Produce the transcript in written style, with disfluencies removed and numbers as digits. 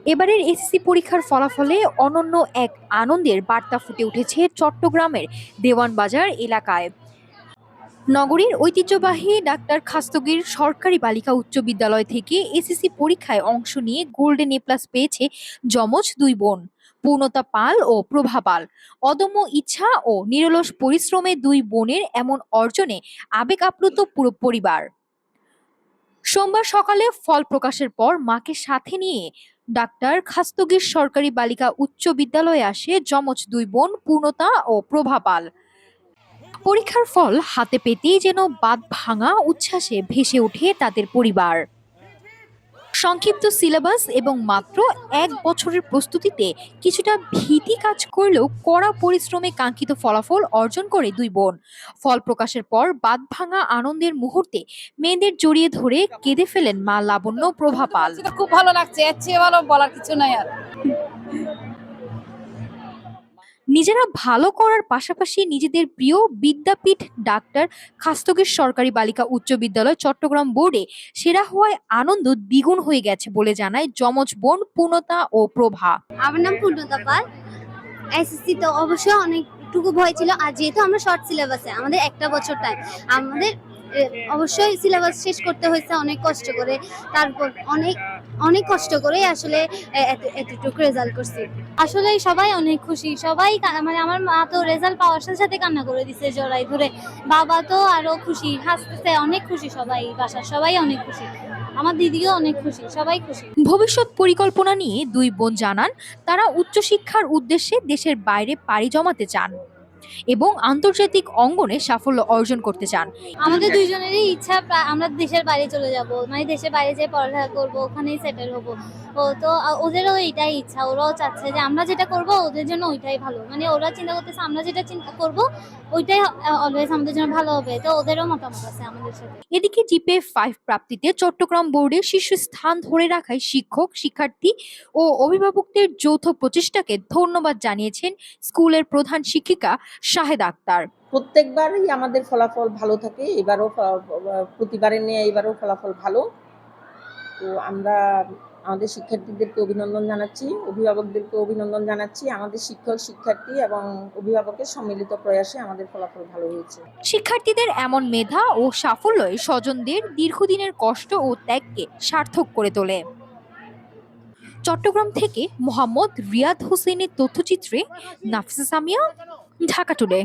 এবারের এসএসসি পরীক্ষার ফলাফলে অনন্য এক আনন্দের বার্তা ফুটে উঠেছে চট্টগ্রামের দেওয়ানবাজার এলাকায়। নগরীর ঐতিহ্যবাহী ডাক্তার খাস্তগীর সরকারি বালিকা উচ্চ বিদ্যালয় থেকে এসএসসি পরীক্ষায় অংশ নিয়ে গোল্ডেন এ প্লাস পেয়েছে যমজ দুই বোন, পূর্ণতা পাল ও প্রভা পাল। অদম্য ইচ্ছা ও নিরলস পরিশ্রমে দুই বোনের এমন অর্জনে আবেগ আপ্লুত পুরো পরিবার। সোমবার সকালে ফল প্রকাশের পর মাকে সাথে নিয়ে ডাক্তার খাস্তগীর সরকারি বালিকা উচ্চ বিদ্যালয়ে আসে যমজ দুই বোন পূর্ণতা ও প্রভা পাল। পরীক্ষার ফল হাতে পেতেই যেন বাঁধ ভাঙা উচ্ছ্বাসে ভেসে ওঠে তাদের পরিবার। সংক্ষিপ্ত সিলেবাস এবং মাত্র 1 বছরের প্রস্তুতিতে কিছুটা ভীতি কাজ করলেও কড়া পরিশ্রমে কাঙ্ক্ষিত ফলাফল অর্জন করে দুই বোন। ফল প্রকাশের পর বাঁধ ভাঙা আনন্দের মুহূর্তে মেয়েদের জড়িয়ে ধরে কেঁদে ফেলেন মা লাবণ্য প্রভা পাল। খুব ভালো লাগছে, এর চেয়ে ভালো বলার কিছু নাই আর। নিজেরা ভালো করার পাশাপাশি নিজেদের প্রিয় বিদ্যাপীঠ ডাক্তার খাস্তগীর সরকারি বালিকা উচ্চ বিদ্যালয় চট্টগ্রাম বোর্ডে সেরা হওয়ায় আনন্দ দ্বিগুণ হয়ে গেছে বলে জানায় যমজ বোন পূর্ণতা ও প্রভা। আমার নাম পূর্ণতা পাল। এসএসসি তো অবশ্যই অনেকটুকু ভয় ছিল, আর যেহেতু আমরা শর্ট সিলেবাসে, আমাদের একটা বছর টাইম, আমাদের অবশ্যই সিলেবাস শেষ করতে হয়েছে অনেক কষ্ট করে। তারপর অনেক অনেক কষ্ট করে আসলে এতটুকু রেজাল্ট করছি। আসলে সবাই অনেক খুশি, সবাই মানে আমার মা তো রেজাল্ট পাওয়ার সাথে সাথে কান্না করে দিছে জড়াই ধরে, বাবা তো আরো খুশি, হাসতেছে, অনেক খুশি সবাই, বাসার সবাই অনেক খুশি, আমার দিদিও অনেক খুশি, সবাই খুশি। ভবিষ্যৎ পরিকল্পনা নিয়ে দুই বোন জানান তারা উচ্চশিক্ষার উদ্দেশ্যে দেশের বাইরে পাড়ি জমাতে চান এবং আন্তর্জাতিক অঙ্গনে সাফল্য অর্জন করতে চান। আমাদের দুইজনেরই ইচ্ছা আমরা দেশের বাইরে চলে যাব, মানে দেশের বাইরে যেয়ে পড়ালেখা করব, ওখানেই সেটেল হব। ও তো ওদেরও এটাই ইচ্ছা, ওরাও চাচ্ছে যে আমরা যেটা করব ওদের জন্য ওইটাই ভালো, মানে ওরা চিন্তা করতেছে আমরা যেটা চিন্তা করব ওইটাই অলওয়েজ আমাদের জন্য ভালো হবে, তো ওদেরও মতামত আছে আমাদের সাথে। এদিকে জিপিএ-5 প্রাপ্তিতে চট্টগ্রাম বোর্ডের শীর্ষস্থান ধরে রাখায় শিক্ষক, শিক্ষার্থী ও অভিভাবকদের যৌথ প্রচেষ্টাকে ধন্যবাদ জানিয়েছেন স্কুলের প্রধান শিক্ষিকা শাহেদ আক্তার। প্রত্যেকবারই আমাদের ফলাফল ভালো থাকে, এবারও প্রতিবারের নিয়ে এবারও ফলাফল ভালো। তো আমরা আমাদের শিক্ষার্থীদেরকে অভিনন্দন জানাচ্ছি, অভিভাবকদেরকে অভিনন্দন জানাচ্ছি। আমাদের শিক্ষক, শিক্ষার্থী এবং অভিভাবকের সম্মিলিত প্রয়াসে আমাদের ফলাফল ভালো হয়েছে। শিক্ষার্থীদের এমন মেধা ও সাফল্যই স্বজনদের দীর্ঘদিনের কষ্ট ও ত্যাগকে সার্থক করে তোলে। চট্টগ্রাম থেকে মোহাম্মদ রিয়াদ হোসেনের তথ্যচিত্রে নাফিসা সামিয়া, ঢাকা টুডে।